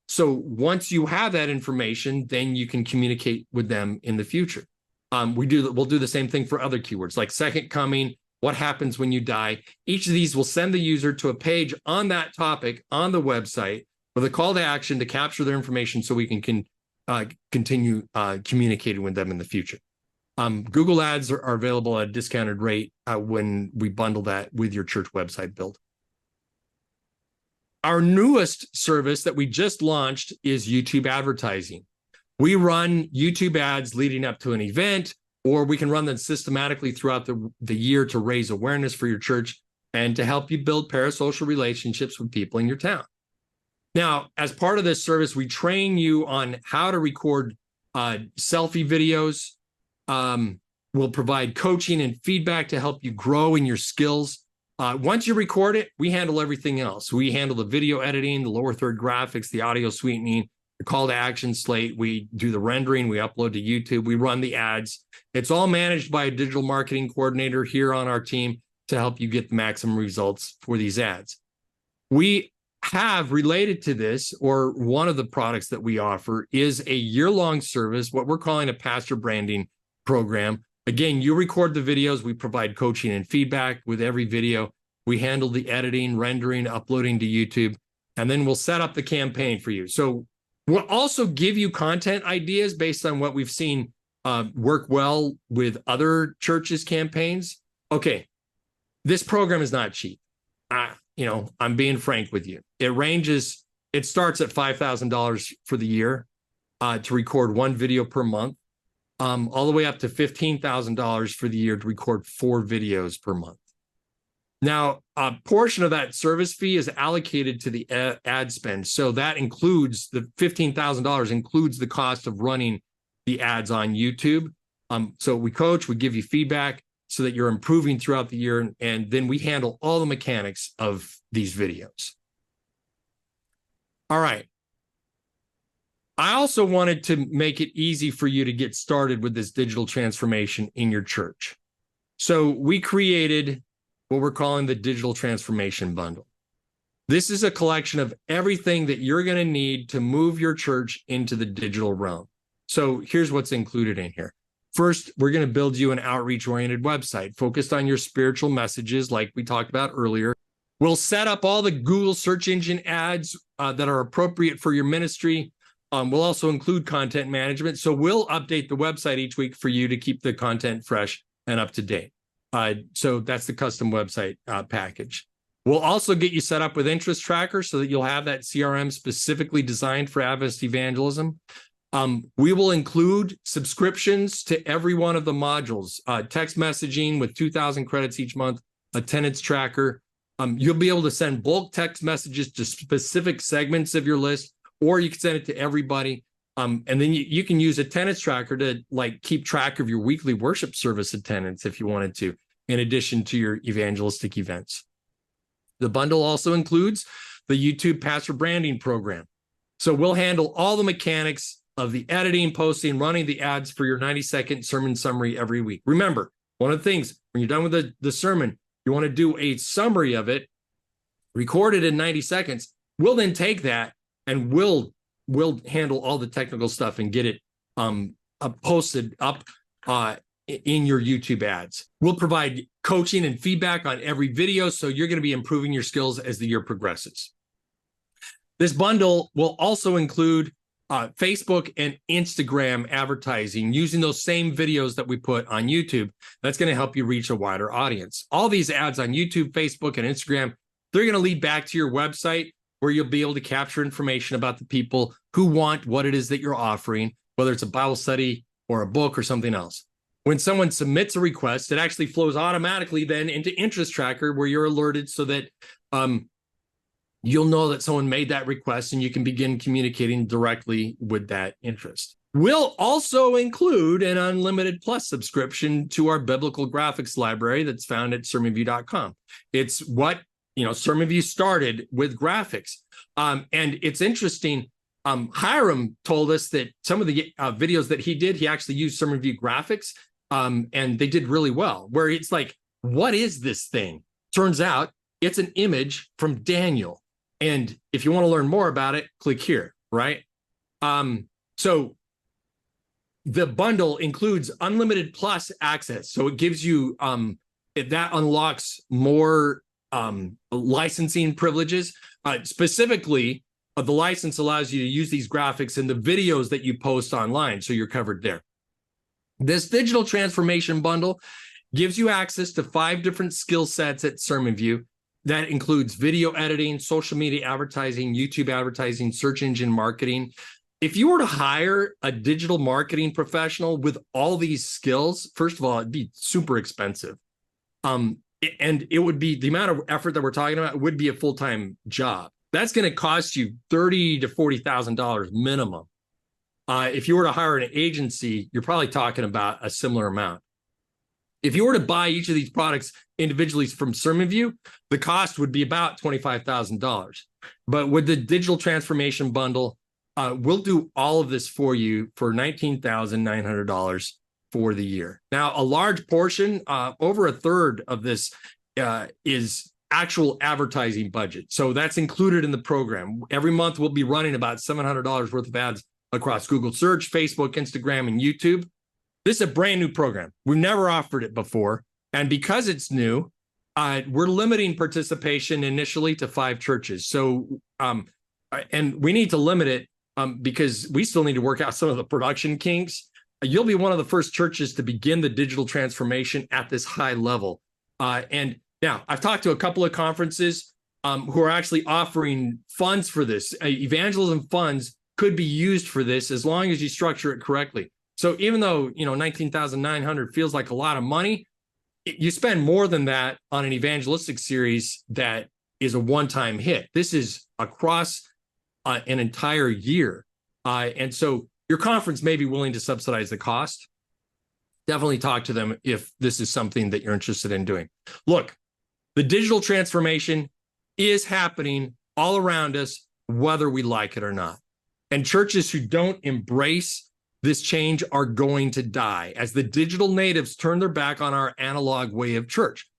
So once you have that information, then you can communicate with them in the future. We'll do the same thing for other keywords like second coming, what happens when you die. Each of these will send the user to a page on that topic on the website with a call to action to capture their information so we can continue communicating with them in the future. Google Ads are available at a discounted rate when we bundle that with your church website build. Our newest service that we just launched is YouTube advertising. We run YouTube ads leading up to an event, or we can run them systematically throughout the year to raise awareness for your church and to help you build parasocial relationships with people in your town. Now, as part of this service, we train you on how to record selfie videos. We'll provide coaching and feedback to help you grow in your skills. Once you record it, we handle everything else. We handle the video editing, the lower third graphics, the audio sweetening, the call to action slate. We do the rendering. We upload to YouTube. We run the ads. It's all managed by a digital marketing coordinator here on our team to help you get the maximum results for these ads. We have related to this, or one of the products that we offer is a year-long service, what we're calling a pastor branding program. Again, you record the videos, we provide coaching and feedback with every video. We handle the editing, rendering, uploading to YouTube, and then we'll set up the campaign for you. So we'll also give you content ideas based on what we've seen work well with other churches' campaigns. Okay, this program is not cheap. I'm being frank with you. It starts at $5,000 for the year to record one video per month, all the way up to $15,000 for the year to record 4 videos per month. Now, a portion of that service fee is allocated to the ad spend. So that includes the $15,000 includes the cost of running the ads on YouTube. So we coach, we give you feedback so that you're improving throughout the year, and then we handle all the mechanics of these videos. All right. I also wanted to make it easy for you to get started with this digital transformation in your church. So we created what we're calling the Digital Transformation Bundle. This is a collection of everything that you're going to need to move your church into the digital realm. So here's what's included in here. First, we're going to build you an outreach-oriented website focused on your spiritual messages like we talked about earlier. We'll set up all the Google search engine ads that are appropriate for your ministry. We'll also include content management. So we'll update the website each week for you to keep the content fresh and up to date. So that's the custom website package. We'll also get you set up with interest trackers so that you'll have that CRM specifically designed for Adventist evangelism. We will include subscriptions to every one of the modules, text messaging with 2,000 credits each month, attendance tracker. You'll be able to send bulk text messages to specific segments of your list, or you can send it to everybody. And then you can use attendance tracker to keep track of your weekly worship service attendance if you wanted to, in addition to your evangelistic events. The bundle also includes the YouTube pastor branding program. So we'll handle all the mechanics of the editing, posting, running the ads for your 90-second sermon summary every week. Remember, one of the things, when you're done with the sermon, you want to do a summary of it, record it in 90 seconds. We'll then take that and we'll handle all the technical stuff and get it posted up in your YouTube ads. We'll provide coaching and feedback on every video, so you're going to be improving your skills as the year progresses. This bundle will also include Facebook and Instagram advertising using those same videos that we put on YouTube. That's going to help you reach a wider audience. All these ads on YouTube, Facebook, and Instagram, they're going to lead back to your website where you'll be able to capture information about the people who want what it is that you're offering, whether it's a Bible study or a book or something else. When someone submits a request, it actually flows automatically then into Interest Tracker, where you're alerted so that you'll know that someone made that request and you can begin communicating directly with that interest. We'll also include an Unlimited Plus subscription to our biblical graphics library that's found at sermonview.com. It's what, Sermon View started with graphics. And it's interesting. Hiram told us that some of the videos that he did, he actually used Sermon View graphics, and they did really well, where it's like, what is this thing? Turns out it's an image from Daniel. And if you want to learn more about it, click here, right? So the bundle includes Unlimited Plus access. So it gives you, that unlocks more licensing privileges. Specifically, the license allows you to use these graphics in the videos that you post online, so you're covered there. This digital transformation bundle gives you access to 5 different skill sets at Sermon View. That includes video editing, social media advertising, YouTube advertising, search engine marketing. If you were to hire a digital marketing professional with all these skills, first of all, it'd be super expensive. And it would be, the amount of effort that we're talking about would be a full-time job. That's going to cost you $30,000 to $40,000 minimum. If you were to hire an agency, you're probably talking about a similar amount. If you were to buy each of these products individually from Sermon View, the cost would be about $25,000. But with the digital transformation bundle, we'll do all of this for you for $19,900 for the year. Now, a large portion, over a third of this is actual advertising budget. So that's included in the program. Every month, we'll be running about $700 worth of ads across Google Search, Facebook, Instagram, and YouTube. This is a brand new program. We've never offered it before. And because it's new, we're limiting participation initially to 5 churches. So, and we need to limit it because we still need to work out some of the production kinks. You'll be one of the first churches to begin the digital transformation at this high level. And now I've talked to a couple of conferences who are actually offering funds for this. Evangelism funds could be used for this as long as you structure it correctly. So even though, $19,900 feels like a lot of money, you spend more than that on an evangelistic series that is a one-time hit. This is across an entire year. And so your conference may be willing to subsidize the cost. Definitely talk to them if this is something that you're interested in doing. Look, the digital transformation is happening all around us, whether we like it or not. And churches who don't embrace this change are going to die as the digital natives turn their back on our analog way of church.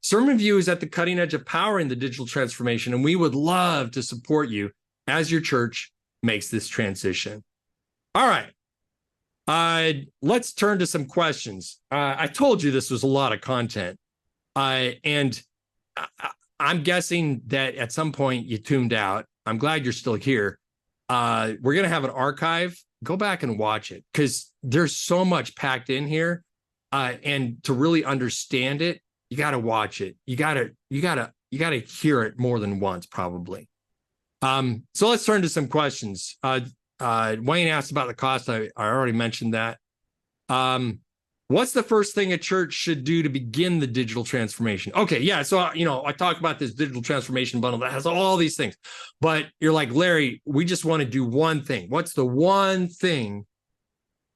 Sermon View is at the cutting edge of powering the digital transformation, and we would love to support you as your church makes this transition. All right, let's turn to some questions. I told you this was a lot of content, and I'm guessing that at some point you tuned out. I'm glad you're still here. We're going to have an archive. Go back and watch it because there's so much packed in here. And to really understand it, you got to watch it. You got to hear it more than once, probably. So let's turn to some questions. Wayne asked about the cost. I already mentioned that. What's the first thing a church should do to begin the digital transformation? Okay, yeah. So, I talk about this digital transformation bundle that has all these things, but you're like, Larry, we just want to do one thing. What's the one thing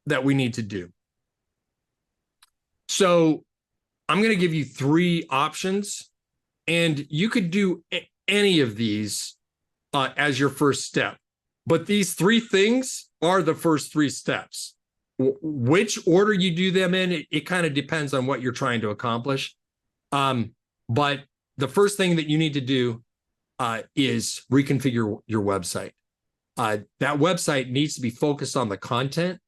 that we need to do? So I'm going to give you 3 options, and you could do any of these as your first step. But these 3 things are the first 3 steps. Which order you do them in, it kind of depends on what you're trying to accomplish. But the first thing that you need to do is reconfigure your website. that website needs to be focused on the content,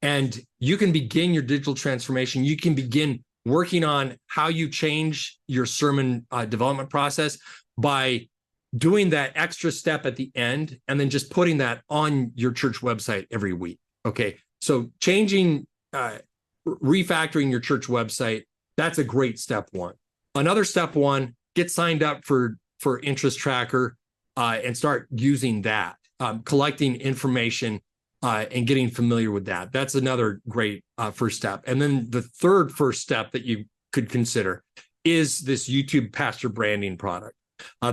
and you can begin your digital transformation. You can begin working on how you change your sermon development process by doing that extra step at the end, and then just putting that on your church website every week. Okay, so changing, refactoring your church website, that's a great step one. Another step one, get signed up for Interest Tracker and start using that, collecting information and getting familiar with that. That's another great first step. And then the third first step that you could consider is this YouTube pastor branding product.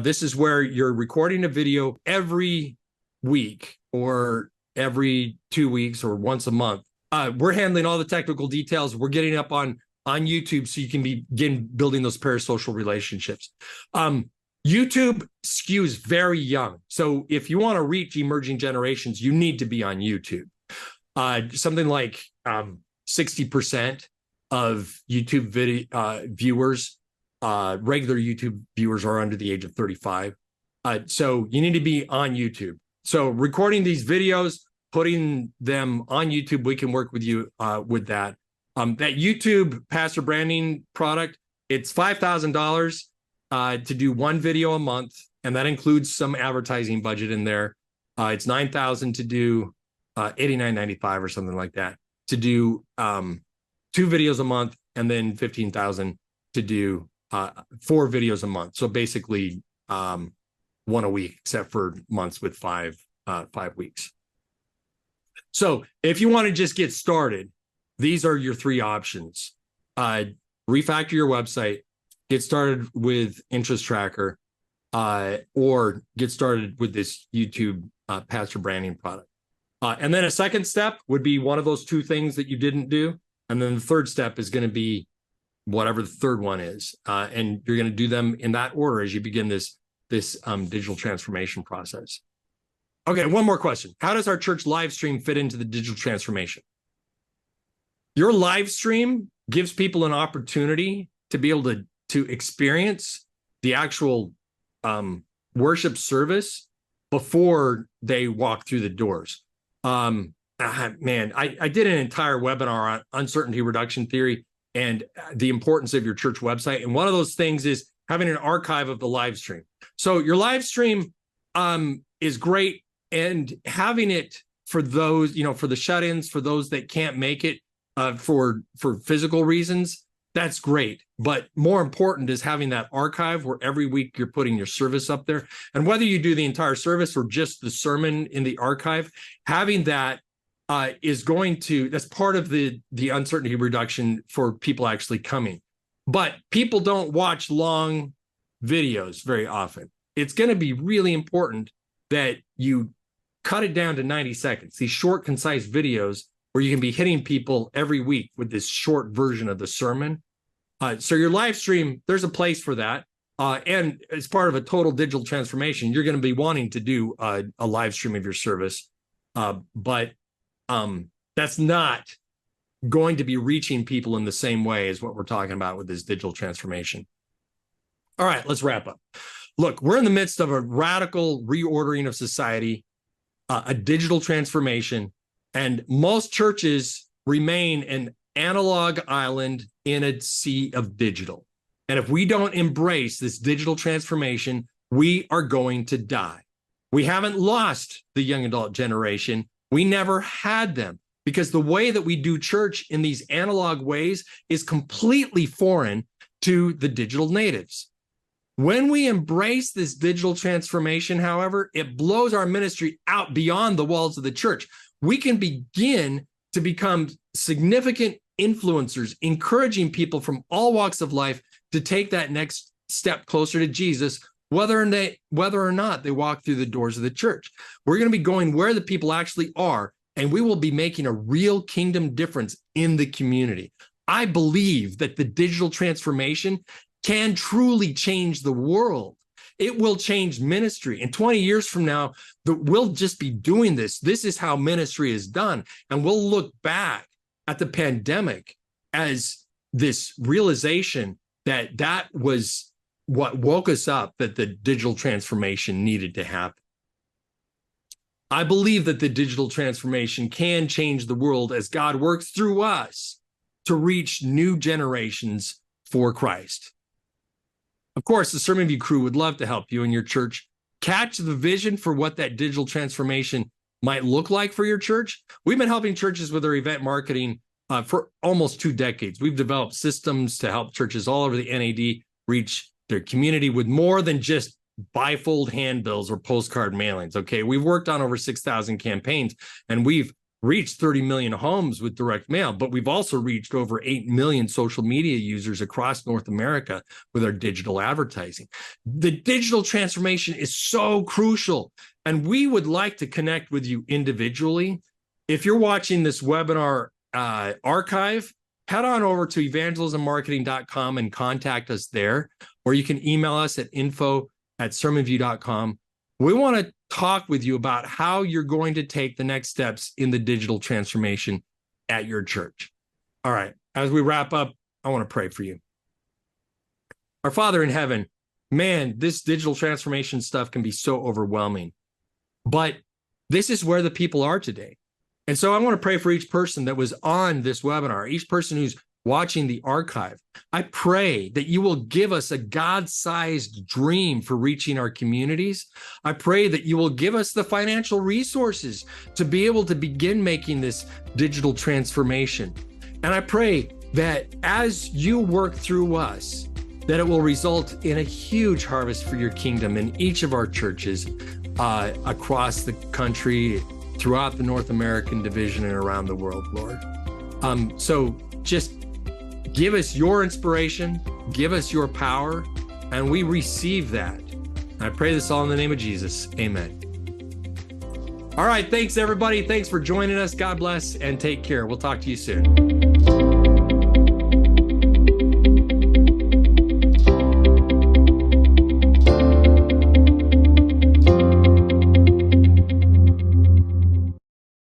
This is where you're recording a video every week or every 2 weeks or once a month. We're handling all the technical details. We're getting up on YouTube so you can begin building those parasocial relationships. YouTube skews very young. So if you want to reach emerging generations, you need to be on YouTube. Something like 60% of YouTube video viewers, regular YouTube viewers, are under the age of 35. So you need to be on YouTube. So recording these videos, putting them on YouTube, we can work with you with that. That YouTube pastor branding product, it's $5,000 to do one video a month, and that includes some advertising budget in there. It's $9,000 to do $89.95 or something like that to do 2 videos a month, and then $15,000 to do 4 videos a month. So basically 1 a week, except for months with 5 weeks. So if you want to just get started, these are your 3 options. Refactor your website, get started with Interest Tracker, or get started with this YouTube pastor branding product. And then a second step would be one of those 2 things that you didn't do. And then the third step is going to be whatever the third one is. And you're going to do them in that order as you begin this digital transformation process. Okay, one more question. How does our church live stream fit into the digital transformation? Your live stream gives people an opportunity to be able to experience the actual worship service before they walk through the doors. Man, I did an entire webinar on uncertainty reduction theory and the importance of your church website. And one of those things is having an archive of the live stream. So your live stream is great, and having it for those, for the shut-ins, for those that can't make it for physical reasons, that's great. But more important is having that archive where every week you're putting your service up there. And whether you do the entire service or just the sermon in the archive, having that is going to, that's part of the uncertainty reduction for people actually coming. But people don't watch long videos very often. It's going to be really important that you cut it down to 90 seconds, these short, concise videos where you can be hitting people every week with this short version of the sermon. So your live stream, there's a place for that. And as part of a total digital transformation, you're going to be wanting to do a live stream of your service. But that's not going to be reaching people in the same way as what we're talking about with this digital transformation. All right, let's wrap up. Look, we're in the midst of a radical reordering of society, a digital transformation, and most churches remain an analog island in a sea of digital. And if we don't embrace this digital transformation, we are going to die. We haven't lost the young adult generation. We never had them, because the way that we do church in these analog ways is completely foreign to the digital natives. When we embrace this digital transformation, however, it blows our ministry out beyond the walls of the church. We can begin to become significant influencers, encouraging people from all walks of life to take that next step closer to Jesus, whether or not they walk through the doors of the church. We're going to be going where the people actually are, and we will be making a real kingdom difference in the community. I believe that the digital transformation can truly change the world. It will change ministry. And 20 years from now, we'll just be doing this. This is how ministry is done. And we'll look back at the pandemic as this realization that that was what woke us up, that the digital transformation needed to happen. I believe that the digital transformation can change the world as God works through us to reach new generations for Christ. Of course, the Sermon View crew would love to help you and your church catch the vision for what that digital transformation might look like for your church. We've been helping churches with their event marketing for almost 2 decades. We've developed systems to help churches all over the NAD reach their community with more than just bifold handbills or postcard mailings. Okay, we've worked on over 6,000 campaigns, and we've reached 30 million homes with direct mail, but we've also reached over 8 million social media users across North America with our digital advertising. The digital transformation is so crucial, and we would like to connect with you individually. If you're watching this webinar archive, head on over to evangelismmarketing.com and contact us there, or you can email us at info@sermonview.com. We want to talk with you about how you're going to take the next steps in the digital transformation at your church. All right, as we wrap up, I want to pray for you. Our Father in heaven, man, this digital transformation stuff can be so overwhelming, but this is where the people are today. And so I want to pray for each person that was on this webinar, each person who's watching the archive. I pray that you will give us a God-sized dream for reaching our communities. I pray that you will give us the financial resources to be able to begin making this digital transformation. And I pray that as you work through us, that it will result in a huge harvest for your kingdom in each of our churches across the country, throughout the North American division, and around the world, Lord. So just give us your inspiration, give us your power, and we receive that. I pray this all in the name of Jesus. Amen. All right, thanks everybody. Thanks for joining us. God bless and take care. We'll talk to you soon.